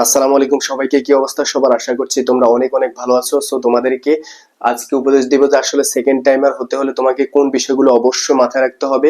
আসসালামু আলাইকুম সবাইকে, কি অবস্থা সবার? আশা করছি তোমরা অনেক অনেক ভালো আছো। সো তোমাদেরকে আজকে উপদেশ দিব যে আসলে সেকেন্ড টাইমার হতে হলে তোমাকে কোন বিষয়গুলো অবশ্যই মাথায় রাখতে হবে।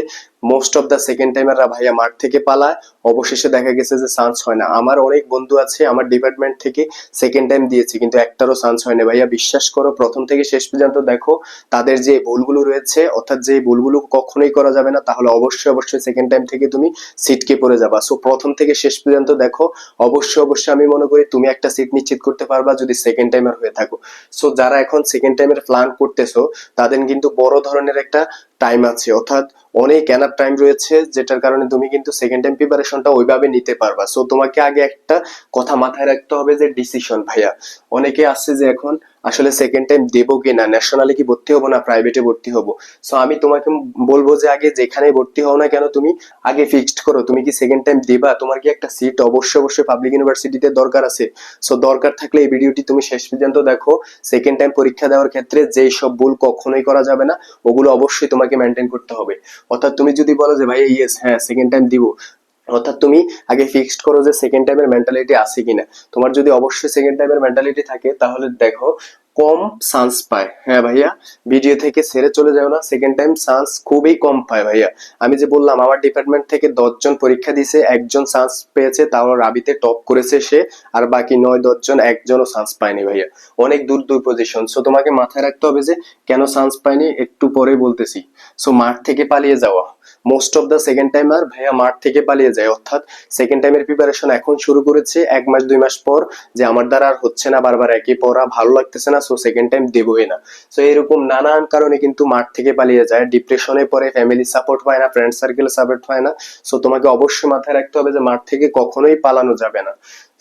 মোস্ট অফ দা সেকেন্ড টাইমাররা ভাইয়া মাঠ থেকে পালায়, অবশেষে দেখা গেছে যে চান্স হয় না। আমার অনেক বন্ধু আছে আমার ডিপার্টমেন্ট থেকে সেকেন্ড টাইম দিয়েছে, কিন্তু একটারও চান্স হয় না ভাইয়া। বিশ্বাস করো, প্রথম থেকে শেষ পর্যন্ত দেখো তাদের যে ভুলগুলো রয়েছে, অর্থাৎ যে ভুলগুলো কখনোই করা যাবে না, তাহলে অবশ্যই অবশ্যই সেকেন্ড টাইম থেকে তুমি সিটকে পড়ে যাবা। সো প্রথম থেকে শেষ পর্যন্ত দেখো, অবশ্যই অবশ্যই আমি মনে করি তুমি একটা সিট নিশ্চিত করতে পারবা যদি সেকেন্ড টাইমার হয়ে থাকো। সো যারা এখন সেকেন্ড টাইমের প্ল্যান করতেছো, তাদের কিন্তু বড় ধরনের একটা টাইম আছে, অর্থাৎ অনেক এনাফ টাইম রয়েছে, যেটার কারণে তুমি কিন্তু সেকেন্ড টাইম প্রিপারেশনটা ওইভাবে নিতে পারবা। সো তোমাকে আগে একটা কথা মাথায় রাখতে হবে যে ডিসিশন ভাইয়া। অনেকে আসছে যে এখন আসলে সেকেন্ড টাইম দেবো কিনা, ন্যাশনালে কি ভর্তি হবো না প্রাইভেটে ভর্তি হবো। সো আমি তোমাকে বলবো যে আগে যেখানে ভর্তি হও না কেন, তুমি আগে ফিক্সড করো তুমি কি সেকেন্ড টাইম দিবা। তোমার কি একটা সিট অবশ্যই অবশ্যই পাবলিক ইউনিভার্সিটিতে দরকার আছে। সো দরকার থাকলে এই ভিডিওটি তুমি শেষ পর্যন্ত দেখো। সেকেন্ড টাইম পরীক্ষা দেওয়ার ক্ষেত্রে যেই সব ভুল কখনোই করা যাবে না, ওগুলো অবশ্যই তোমাকে মেনটেন করতে হবে। অর্থাৎ তুমি যদি বলো যে ভাই ইয়েস হ্যাঁ সেকেন্ড টাইম দিব, অর্থাৎ তুমি আগে ফিক্সড করো যে সেকেন্ড টাইমের মেন্টালিটি আছে কিনা। তোমার যদি অবশ্যই সেকেন্ড টাইমের মেন্টালিটি থাকে, তাহলে দেখো কম চান্স পায়। হ্যাঁ ভাইয়া, ভিডিও থেকে ছেড়ে চলে যাও না, সেকেন্ড টাইম চান্স খুবই কম পায় ভাইয়া। আমি যে বললাম আমার ডিপার্টমেন্ট থেকে 10 জন পরীক্ষা দিয়েছে, একজন চান্স পেয়েছে, তাও রাবিতে টপ করেছে সে। আর বাকি 9-10 জন একজনও চান্স পায়নি ভাইয়া। অনেক দূর দূর পজিশন। সো তোমাকে মাথায় রাখতে হবে যে কেন চান্স পায়নি একটু পরে বলতেছি। সো মাঠ থেকে পালিয়ে যাওয়া, most of the second timer ভাইয়া মাঠ থেকে পালিয়ে যায়। অর্থাৎ সেকেন্ড টাইমের প্রিপারেশন এখন শুরু করেছে 1 মাস 2 মাস পর, যে আমার দ্বারা আর হচ্ছে না, বারবার একই পড়া ভালো লাগতেছে না, সো সেকেন্ড টাইম দেবই না। সো এরকম নানান কারণে কিন্তু মাঠ থেকে পালিয়ে যায়, ডিপ্রেশনে পড়ে, ফ্যামিলি সাপোর্ট পায় না, ফ্রেন্ড সার্কেল সাপোর্ট পায় না। সো তোমাকে অবশ্যই মাথায় রাখতে হবে যে মাঠ থেকে কখনোই পালানো যাবে না।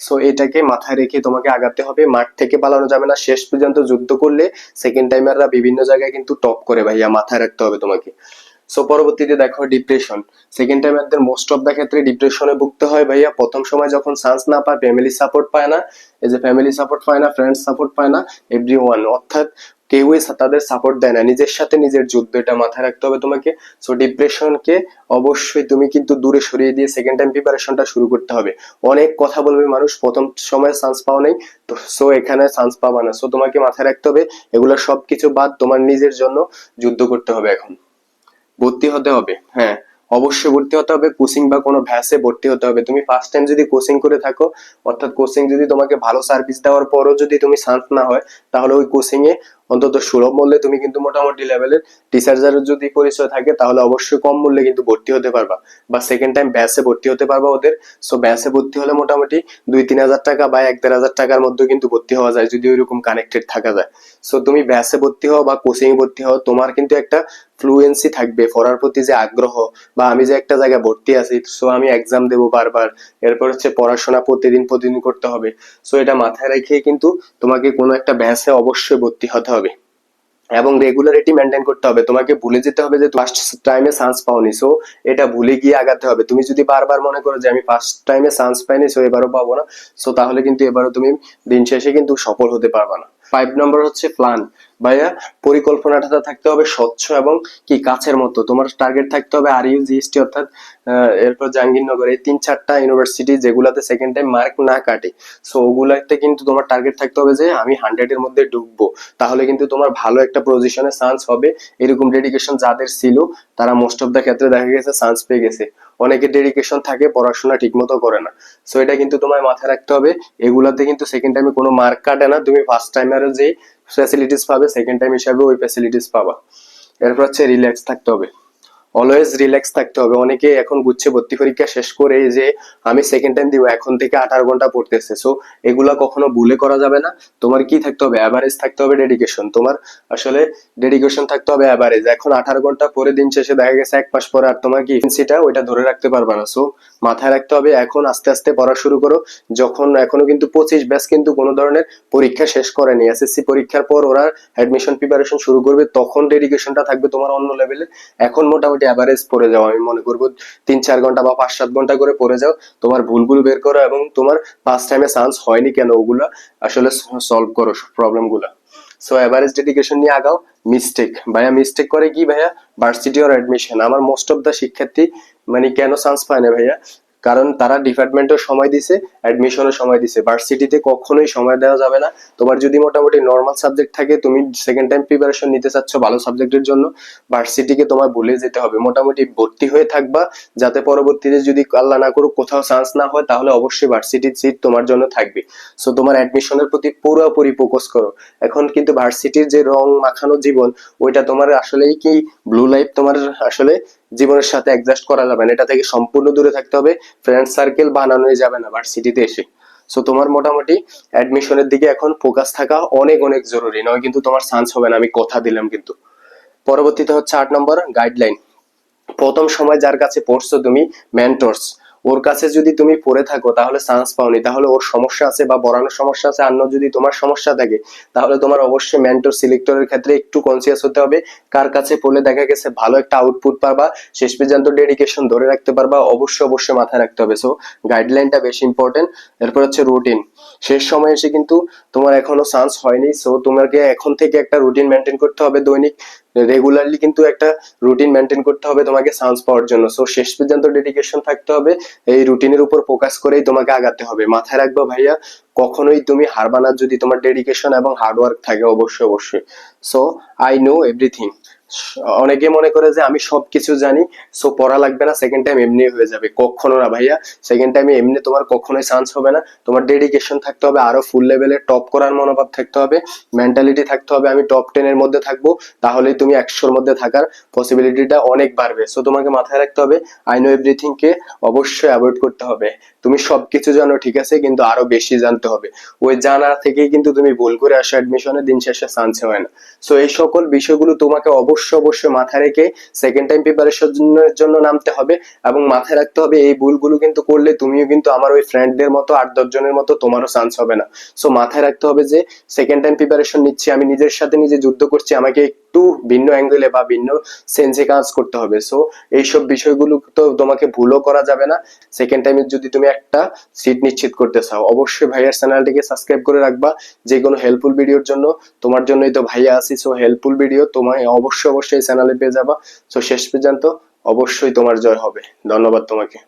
সো এটাকে মাথায় রেখে তোমাকে আগাতে হবে, মাঠ থেকে পালানো যাবে না। শেষ পর্যন্ত যুদ্ধ করলে সেকেন্ড টাইমাররা বিভিন্ন জায়গায় কিন্তু টপ করে ভাইয়া, মাথায় রাখতে হবে তোমাকে। সো পরবর্তীতে দেখো ডিপ্রেশন। সেকেন্ড টাইমারদের মোস্ট অফ দা ক্ষেত্রে ডিপ্রেশনে ভুগতে হয় ভাইয়া। প্রথম সময় যখন চান্স না পায়, ফ্যামিলি সাপোর্ট পায় না, এই যে ফ্যামিলি সাপোর্ট পায় না, ফ্রেন্ডস সাপোর্ট পায় না, এভরিওয়ান, অর্থাৎ কেউই তাদের সাপোর্ট দেয় না। নিজের সাথে নিজের যুদ্ধ, এটা মাথায় রাখতে হবে তোমাকে। সো ডিপ্রেশনকে অবশ্যই তুমি কিন্তু দূরে সরিয়ে দিয়ে সেকেন্ড টাইম প্রিপারেশনটা শুরু করতে হবে। অনেক কথা বলবে মানুষ, প্রথম সময় চান্স পাও নাই তো, সো এখানে চান্স পাবা না। সো তোমাকে মাথায় রাখতে হবে এগুলো সবকিছু বাদ তোমার নিজের জন্য যুদ্ধ করতে হবে এখন। ভর্তি হতে হবে, হ্যাঁ অবশ্যই ভর্তি হতে হবে। কোচিং বা কোনো ভ্যাসে ভর্তি হতে হবে। তুমি ফার্স্ট টাইম যদি কোচিং করে থাকো, অর্থাৎ কোচিং যদি তোমাকে ভালো সার্ভিস দেওয়ার পরও যদি তুমি চান্স না হয়, তাহলে ওই কোচিং এ অন্তত সুলভ মূল্যে তুমি কিন্তু মোটামুটি লেভেলের টিচারদের যদি পরিচয় থাকে, তাহলে অবশ্যই কম মূল্যে কিন্তু ভর্তি হতে পারবা, বা সেকেন্ড টাইম ব্যাচে ভর্তি হতে পারবা ওদের। সো ব্যাচে ভর্তি হলে মোটামুটি 2-3 হাজার টাকা বা 1-1.5 হাজার টাকার মধ্যে কিন্তু ভর্তি হওয়া যায়, যদি ওইরকম কানেক্টেড থাকা যায়। সো তুমি ব্যাচে ভর্তি হও বা কোচিং এ ভর্তি হও, তোমার কিন্তু একটা ফ্লুয়েন্সি থাকবে, পড়ার প্রতি যে আগ্রহ, বা আমি যে একটা জায়গায় ভর্তি আছি, সো আমি এক্সাম দেবো বারবার, এরপর হচ্ছে পড়াশোনা প্রতিদিন প্রতিদিন করতে হবে। সো এটা মাথায় রেখে কিন্তু তোমাকে কোনো একটা ব্যাচে অবশ্যই ভর্তি হতে হবে, এবং রেগুলারিটি মেনটেন করতে হবে। তোমাকে ভুলে যেতে হবে যে ফার্স্ট টাইমে চান্স পাওনি, সো এটা ভুলে গিয়ে আগাতে হবে। তুমি যদি বারবার মনে করো যে আমি ফার্স্ট টাইমে চান্স পাইনি, সো এবারও পাবো না, সো তাহলে কিন্তু এবারও তুমি দিন শেষে কিন্তু সফল হতে পারবে না। 5 নম্বর হচ্ছে প্ল্যান ভাইয়া। পরিকল্পনাটা থাকতে হবে স্বচ্ছ এবং কি কাছের মতো। তোমার টার্গেট থাকতে হবে আর ইউ জিএসটি, অর্থাৎ এরপর জাহাঙ্গীরনগর, এই 3-4টা ইউনিভার্সিটি যেগুলাতে সেকেন্ড টাইম মার্ক না কাটে। সো ওগুলাতে কিন্তু তোমার টার্গেট থাকতে হবে যে আমি 100-এর মধ্যে ঢুকবো, তাহলে কিন্তু তোমার ভালো একটা পজিশনে চান্স হবে। এরকম ডেডিকেশন যাদের ছিল, তারা মোস্ট অফ দা ক্ষেত্রে দেখা গেছে চান্স পেয়ে গেছে। অনেকের ডেডিকেশন থাকে, পড়াশোনা ঠিক মতো করে না। সো এটা কিন্তু তোমায় মাথায় রাখতে হবে। এগুলাতে কিন্তু সেকেন্ড টাইমে কোনো মার্ক কাটে না, তুমি ফার্স্ট টাইমের যে ফ্যাসিলিটিস পাবে, সেকেন্ড টাইম হিসাবে ওই ফ্যাসিলিটিস পাবা। এরপর হচ্ছে রিল্যাক্স থাকতে হবে, অলওয়েজ রিল্যাক্স থাকতে হবে। অনেকে এখন বুঝছে ভর্তি পরীক্ষা শেষ করে যে আমি সেকেন্ড টাইম দিব, এখন থেকে 18 ঘন্টা পড়তেছে। সো এগুলা কখনো ভুলে করা যাবে না। তোমার কি থাকতে হবে, অ্যাভারেজ থাকতে হবে, ডেডিকেশন। তোমার আসলে ডেডিকেশন থাকতে হবে অ্যাভারেজ। এখন 18 ঘন্টা পরে দিন শেষে দেখা গেছে 1 মাস পরে আর তোমার কি এফিসিটা ওইটা ধরে রাখতে পারবে না। সো মাথায় রাখতে হবে এখন আস্তে আস্তে পড়া শুরু করো। যখন এখনো কিন্তু 25 ব্যাচ কিন্তু কোনো ধরনের পরীক্ষা শেষ করেনি, এসএসসি পরীক্ষার পর ওরা অ্যাডমিশন প্রিপারেশন শুরু করবে, তখন ডেডিকেশনটা থাকবে তোমার অন্য লেভেলে। এখন মোটামুটি অ্যাভারেজ পড়ে যাও, আমি মনে করবো 3-4 ঘন্টা বা 5-7 ঘন্টা করে পড়ে যাও। তোমার ভুলগুলো বের করো এবং তোমার ফার্স্ট টাইমে চান্স হয়নি কেন ওগুলা আসলে সলভ করো প্রবলেম গুলা। সো এভারেজ ডেডিকেশন নিয়ে আগাও। মিস্টেক ভাইয়া, মিস্টেক করে কি ভাইয়া, ভার্সিটি অর অ্যাডমিশন। আমার মোস্ট অফ দা শিক্ষার্থী মানে কেন চান্স পায় না ভাইয়া, কারণ তারা ডিপার্টমেন্টেও সময় দিছে, অ্যাডমিশনের সময় দিছে, ভার্সিটিতে কখনোই সময় দেওয়া যাবে না। তোমার যদি মোটামুটি নর্মাল সাবজেক্ট থাকে, তুমি সেকেন্ড টাইম প্রিপারেশন নিতে চাচ্ছ ভালো সাবজেক্টের জন্য, ভার্সিটিকে তোমার ভুলে যেতে হবে, মোটামুটি ভর্তি হয়ে থাকবা, যাতে পরবর্তীতে যদি আল্লাহ না করুক কোথাও চান্স না হয়, তাহলে অবশ্যই ভার্সিটির সিট তোমার জন্য থাকবে। সো তোমার অ্যাডমিশনের প্রতি পুরোপুরি ফোকাস করো। এখন কিন্তু ভার্সিটির যে রং মাখানো জীবন, ওইটা তোমার আসলেই কি ব্লু লাইফ তোমার আসলে জীবনের সাথে অ্যাডজাস্ট করা যাবে না, এটা থেকে সম্পূর্ণ দূরে থাকতে হবে। ফ্রেন্ড সার্কেল বানানোই যাবে না ভার্সিটিতে এসে। সো তোমার মোটামুটি অ্যাডমিশনের দিকে এখন ফোকাস থাকা অনেক অনেক জরুরি, নয় কিন্তু তোমার চান্স হবে না, আমি কথা দিলাম কিন্তু। পরবর্তীতে হচ্ছে 8 নম্বর, গাইডলাইন। প্রথম সময় যার কাছে পড়ছো তুমি, মেন্টরস, ওর কাছে যদি তুমি পড়ে থাকো তাহলে চান্স পাওনি, তাহলে ওর সমস্যা আছে বা পড়ানোর সমস্যা আছে, অন্য যদি তোমার সমস্যা থাকে, তাহলে তোমার অবশ্যই মেন্টর সিলেক্টরের ক্ষেত্রে একটু কনসিয়াস হতে হবে। কার কাছে পড়লে দেখা গেছে ভালো একটা আউটপুট পাবা, শেষ পর্যন্ত ডেডিকেশন ধরে রাখতে পারবা, অবশ্যই অবশ্যই মাথায় রাখতে হবে। সো গাইডলাইনটা বেশি ইম্পর্টেন্ট। এরপর হচ্ছে রুটিন। শেষ সময় এসে কিন্তু তোমার এখনো চান্স হয়নি, সো তোমাকে এখন থেকে একটা রুটিন মেনটেন করতে হবে, দৈনিক রেগুলারলি কিন্তু একটা রুটিন মেনটেন করতে হবে তোমাকে চান্স পাওয়ার জন্য। সো শেষ পর্যন্ত ডেডিকেশন থাকতে হবে, এই রুটিনের উপর ফোকাস করেই তোমাকে আগাতে হবে। মাথায় রাখবা ভাইয়া, কখনোই তুমি হারবা না যদি তোমার ডেডিকেশন এবং হার্ডওয়ার্ক থাকে, অবশ্যই অবশ্যই। So I know everything. অনেকে মনে করে যে আমি সবকিছু জানি, সো পড়া লাগবে না, সেকেন্ড টাইম এমনি হয়ে যাবে। কখনো না ভাইয়া, সেকেন্ড টাইমে এমনি তোমার কখনোই চান্স হবে না। তোমার ডেডিকেশন থাকতে হবে, আরো ফুল লেভেলে টপ করার মনোভাব থাকতে হবে, মেন্টালিটি থাকতে হবে আমি টপ 10 এর মধ্যে থাকবো, তাহলেই তুমি 100-র মধ্যে থাকার পসিবিলিটিটা অনেক বাড়বে। সো তোমাকে মাথায় রাখতে হবে আই নো এভরিথিং কে অবশ্যই অ্যাভয়েড করতে হবে। তুমি সবকিছু জানো ঠিক আছে, কিন্তু আরো বেশি জানতে হবে। ওই জানা থেকেই কিন্তু তুমি ভুল করে আসো, অ্যাডমিশনে দিন শেষে চান্স হয় না। সো এই সকল বিষয়গুলো তোমাকে অবশ্যই অবশ্যই মাথায় রেখে সেকেন্ড টাইম প্রিপারেশনের জন্য নামতে হবে, এবং মাথায় রাখতে হবে এই ভুলগুলো কিন্তু করলে তুমিও কিন্তু আমার ওই ফ্রেন্ডদের মতো 8-10 জনের মতো তোমারও চান্স হবে না। সো মাথায় রাখতে হবে যে সেকেন্ড টাইম প্রিপারেশন নিচ্ছি, আমি নিজের সাথে নিজে যুদ্ধ করছি, আমাকে একটু ভিন্ন অ্যাঙ্গেলে বা ভিন্ন সেন্সে কাজ করতে হবে। সো এইসব বিষয়গুলো তো তোমাকে ভুলও করা যাবে না, সেকেন্ড টাইমে যদি তুমি একটা সিট নিশ্চিত করতে চাও। অবশ্যই ভাইয়ার চ্যানেলটিকে সাবস্ক্রাইব করে রাখবা, যে কোনো হেল্পফুল ভিডিওর জন্য। তোমার জন্যই তো ভাইয়া আছি, সো হেল্পফুল ভিডিও তোমায় অবশ্যই অবশ্যই চ্যানেলে পেয়ে যাবা। সো শেষ পর্যন্ত অবশ্যই তোমার জয় হবে। ধন্যবাদ তোমাকে।